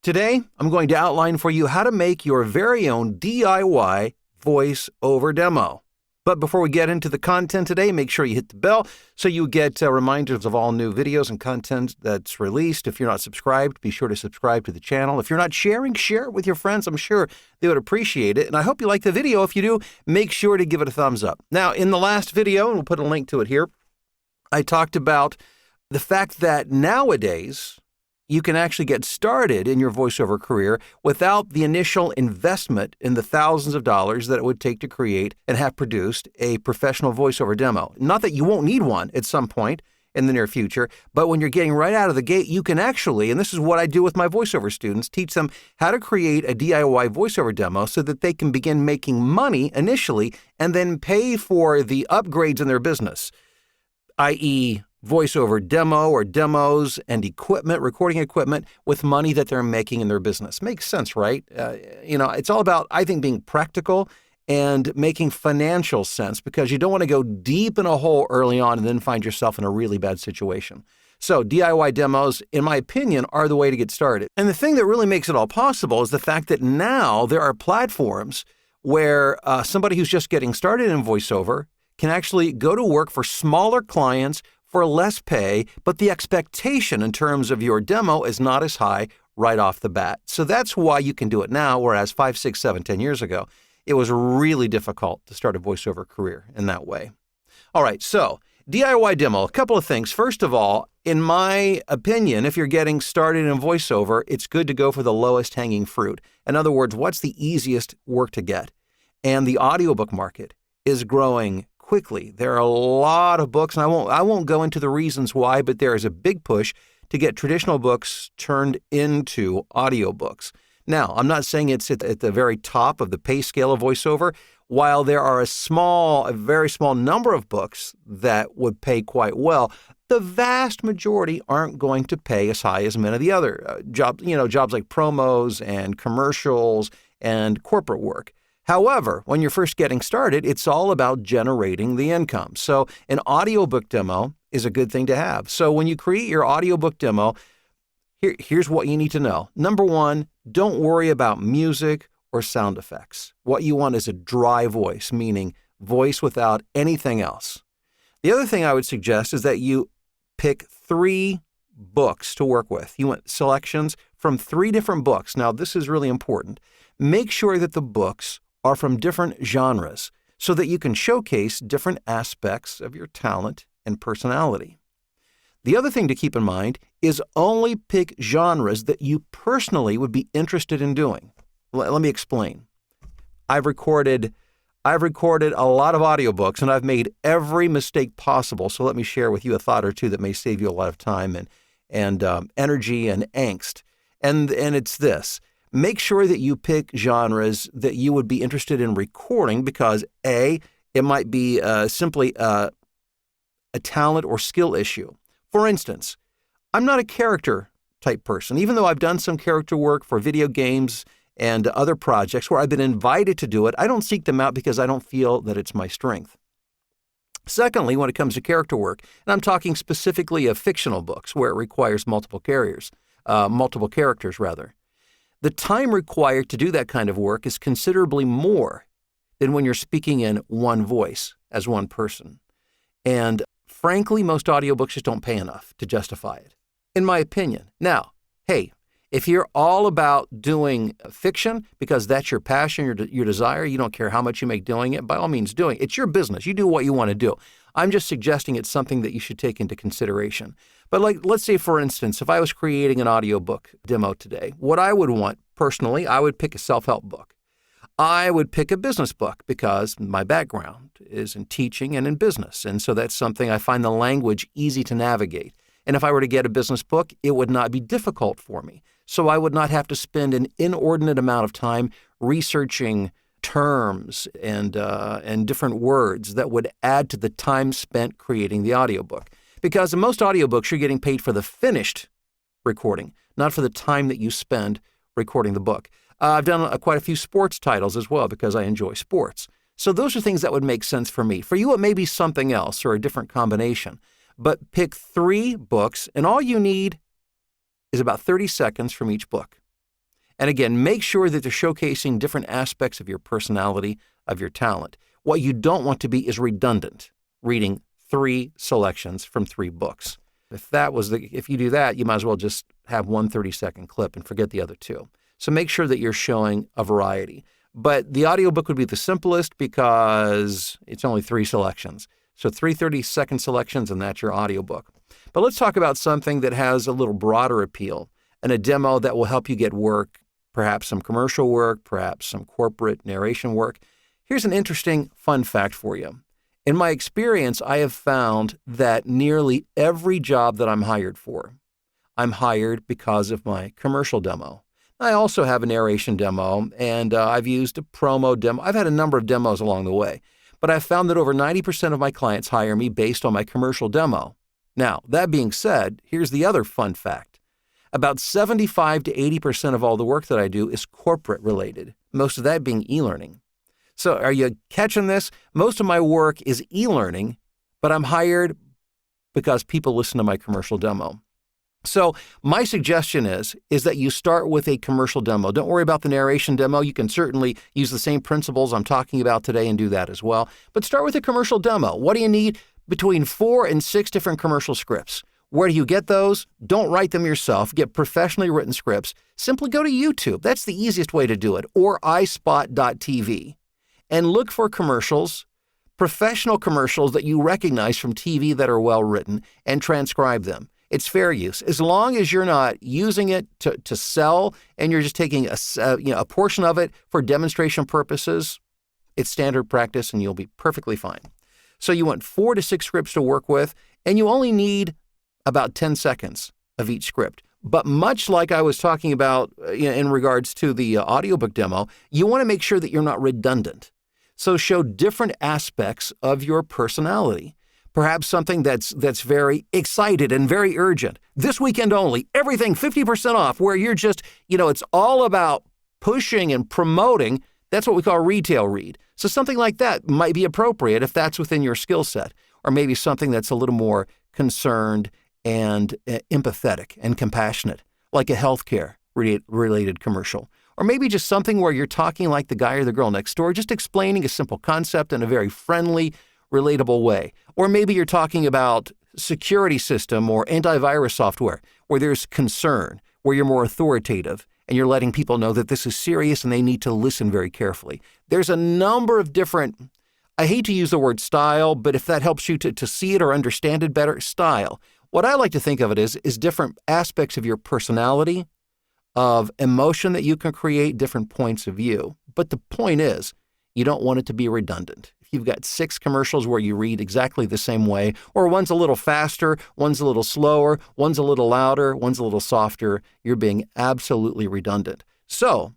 Today, I'm going to outline for you how to make your very own DIY voiceover demo. But before we get into the content today, make sure you hit the bell so you get reminders of all new videos and content that's released. If you're not subscribed, be sure to subscribe to the channel. If you're not sharing, share it with your friends. I'm sure they would appreciate it. And I hope you like the video. If you do, make sure to give it a thumbs up. Now, in the last video, and we'll put a link to it here, I talked about the fact that nowadays, you can actually get started in your voiceover career without the initial investment in the thousands of dollars that it would take to create and have produced a professional voiceover demo. Not that you won't need one at some point in the near future, but when you're getting right out of the gate, you can actually, and this is what I do with my voiceover students, teach them how to create a DIY voiceover demo so that they can begin making money initially and then pay for the upgrades in their business, i.e., voiceover demo or demos and equipment, recording equipment with money that they're making in their business. Makes sense, right? It's all about, I think, being practical and making financial sense because you don't want to go deep in a hole early on and then find yourself in a really bad situation. So DIY demos, in my opinion, are the way to get started. And the thing that really makes it all possible is the fact that now there are platforms where somebody who's just getting started in voiceover can actually go to work for smaller clients for less pay, but the expectation in terms of your demo is not as high right off the bat. So that's why you can do it now, whereas 5, 6, 7, 10 years ago, it was really difficult to start a voiceover career in that way. All right, so DIY demo, a couple of things. First of all, in my opinion, if you're getting started in voiceover, it's good to go for the lowest hanging fruit. In other words, what's the easiest work to get? And the audiobook market is growing quickly. There are a lot of books, and I won't go into the reasons why, but there is a big push to get traditional books turned into audiobooks. Now, I'm not saying it's at the very top of the pay scale of voiceover. While there are a very small number of books that would pay quite well, the vast majority aren't going to pay as high as many of the other jobs like promos and commercials and corporate work. However, when you're first getting started, it's all about generating the income. So an audiobook demo is a good thing to have. So when you create your audiobook demo, here's what you need to know. Number one, don't worry about music or sound effects. What you want is a dry voice, meaning voice without anything else. The other thing I would suggest is that you pick 3 books to work with. You want selections from 3 different books. Now, this is really important. Make sure that the books are from different genres so that you can showcase different aspects of your talent and personality. The other thing to keep in mind is only pick genres that you personally would be interested in doing. Let me explain. I've recorded a lot of audiobooks and I've made every mistake possible. So let me share with you a thought or two that may save you a lot of time and energy and angst. And it's this. Make sure that you pick genres that you would be interested in recording because A, it might be simply a talent or skill issue. For instance, I'm not a character type person, even though I've done some character work for video games and other projects where I've been invited to do it. I don't seek them out because I don't feel that it's my strength. Secondly, when it comes to character work, and I'm talking specifically of fictional books where it requires multiple characters, the time required to do that kind of work is considerably more than when you're speaking in one voice as one person. And frankly, most audiobooks just don't pay enough to justify it, in my opinion. Now, hey, if you're all about doing fiction because that's your passion, your desire, you don't care how much you make doing it, by all means do it. It's your business. You do what you want to do. I'm just suggesting it's something that you should take into consideration. But let's say, for instance, if I was creating an audiobook demo today, what I would want personally, I would pick a self-help book. I would pick a business book because my background is in teaching and in business. And so that's something I find the language easy to navigate. And if I were to get a business book, it would not be difficult for me. So I would not have to spend an inordinate amount of time researching terms and different words that would add to the time spent creating the audiobook. Because in most audiobooks, you're getting paid for the finished recording, not for the time that you spend recording the book. I've done quite a few sports titles as well because I enjoy sports. So those are things that would make sense for me. For you, it may be something else or a different combination. But pick 3 books, and all you need is about 30 seconds from each book. And again, make sure that they're showcasing different aspects of your personality, of your talent. What you don't want to be is redundant, reading 3 selections from 3 books. If you do that, you might as well just have one 30-second clip and forget the other 2. So make sure that you're showing a variety. But the audiobook would be the simplest because it's only 3 selections. So 3 30-second selections, and that's your audiobook. But let's talk about something that has a little broader appeal and a demo that will help you get work, perhaps some commercial work, perhaps some corporate narration work. Here's an interesting fun fact for you. In my experience, I have found that nearly every job that I'm hired for, I'm hired because of my commercial demo. I also have a narration demo, and I've used a promo demo. I've had a number of demos along the way, but I've found that over 90% of my clients hire me based on my commercial demo. Now, that being said, here's the other fun fact. About 75 to 80% of all the work that I do is corporate related, most of that being e-learning. So are you catching this? Most of my work is e-learning, but I'm hired because people listen to my commercial demo. So my suggestion is that you start with a commercial demo. Don't worry about the narration demo. You can certainly use the same principles I'm talking about today and do that as well. But start with a commercial demo. What do you need? Between 4 and 6 different commercial scripts. Where do you get those? Don't write them yourself. Get professionally written scripts. Simply go to YouTube. That's the easiest way to do it. Or iSpot.tv. And look for commercials, professional commercials that you recognize from TV that are well written, and transcribe them. It's fair use. As long as you're not using it to sell and you're just taking a portion of it for demonstration purposes, it's standard practice and you'll be perfectly fine. So you want 4 to 6 scripts to work with, and you only need about 10 seconds of each script. But much like I was talking about in regards to the audiobook demo, you want to make sure that you're not redundant. So show different aspects of your personality. Perhaps something that's very excited and very urgent. This weekend only, everything 50% off, where you're just, it's all about pushing and promoting. That's what we call retail read. So something like that might be appropriate if that's within your skill set, or maybe something that's a little more concerned and empathetic and compassionate, like a healthcare related commercial. Or maybe just something where you're talking like the guy or the girl next door, just explaining a simple concept in a very friendly, relatable way. Or maybe you're talking about security system or antivirus software where there's concern, where you're more authoritative and you're letting people know that this is serious and they need to listen very carefully. There's a number of different, I hate to use the word style, but if that helps you to see it or understand it better, style. What I like to think of it is different aspects of your personality, of emotion that you can create, different points of view. But the point is, you don't want it to be redundant. If you've got 6 commercials where you read exactly the same way, or one's a little faster, one's a little slower, one's a little louder, one's a little softer, you're being absolutely redundant. So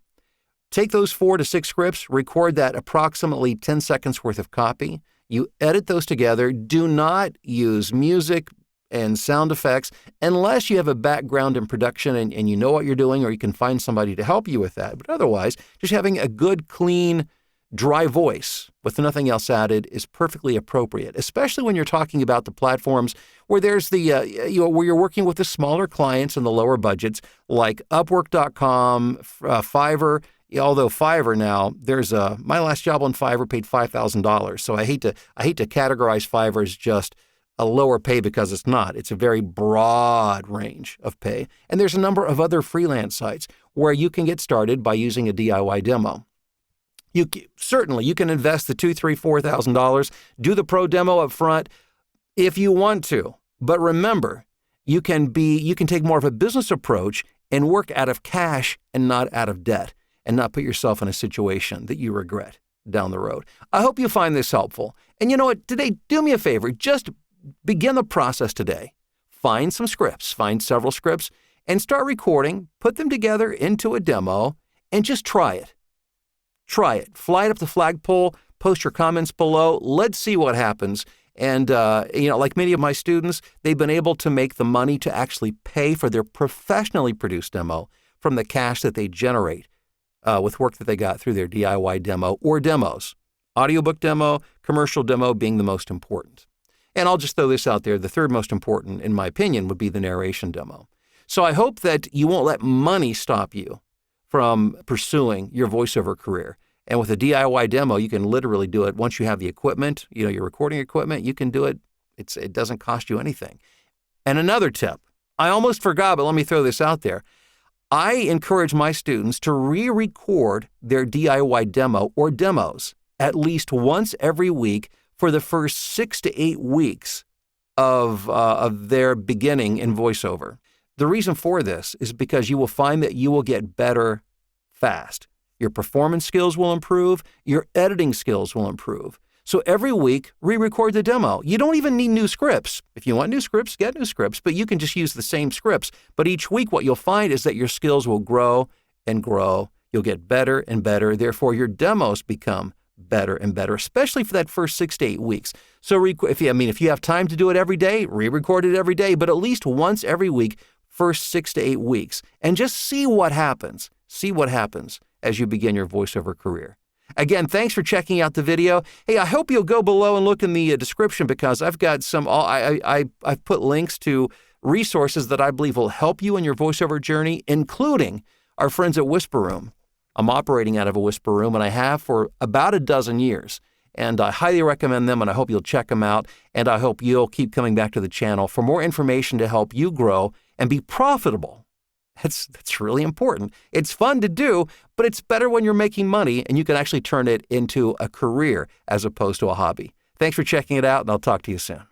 take those 4 to 6 scripts, record that approximately 10 seconds worth of copy. You edit those together. Do not use music and sound effects unless you have a background in production and you know what you're doing, or you can find somebody to help you with that. But otherwise, just having a good, clean, dry voice with nothing else added is perfectly appropriate, especially when you're talking about the platforms where there's where you're working with the smaller clients and the lower budgets, like Upwork.com, Fiverr. Although Fiverr now, my last job on Fiverr paid $5,000. So I hate to categorize Fiverr as just a lower pay, because it's not. It's a very broad range of pay. And there's a number of other freelance sites where you can get started by using a DIY demo. You can invest the $2,000, $3,000, $4,000, do the pro demo up front if you want to. But remember, you can take more of a business approach and work out of cash and not out of debt, and not put yourself in a situation that you regret down the road. I hope you find this helpful. And you know what? Today, do me a favor. Just begin the process today. Find some scripts, find several scripts, and start recording. Put them together into a demo and just try it. Try it. Fly it up the flagpole, post your comments below. Let's see what happens. And, like many of my students, they've been able to make the money to actually pay for their professionally produced demo from the cash that they generate with work that they got through their DIY demo or demos. Audiobook demo, commercial demo being the most important. And I'll just throw this out there. The third most important, in my opinion, would be the narration demo. So I hope that you won't let money stop you from pursuing your voiceover career. And with a DIY demo, you can literally do it once you have the equipment, your recording equipment, you can do it. It doesn't cost you anything. And another tip, I almost forgot, but let me throw this out there. I encourage my students to re-record their DIY demo or demos at least once every week for the first 6 to 8 weeks of their beginning in voiceover. The reason for this is because you will find that you will get better fast. Your performance skills will improve. Your editing skills will improve. So every week, re-record the demo. You don't even need new scripts. If you want new scripts, get new scripts, but you can just use the same scripts. But each week, what you'll find is that your skills will grow and grow. You'll get better and better. Therefore, your demos become better and better, especially for that first 6 to 8 weeks. So if you have time to do it every day, re-record it every day, but at least once every week, first 6 to 8 weeks, and just see what happens. See what happens as you begin your voiceover career. Again, thanks for checking out the video. Hey, I hope you'll go below and look in the description because I've got I've put links to resources that I believe will help you in your voiceover journey, including our friends at Whisper Room. I'm operating out of a Whisper Room, and I have for about a dozen years. And I highly recommend them, and I hope you'll check them out. And I hope you'll keep coming back to the channel for more information to help you grow and be profitable. That's really important. It's fun to do, but it's better when you're making money and you can actually turn it into a career as opposed to a hobby. Thanks for checking it out, and I'll talk to you soon.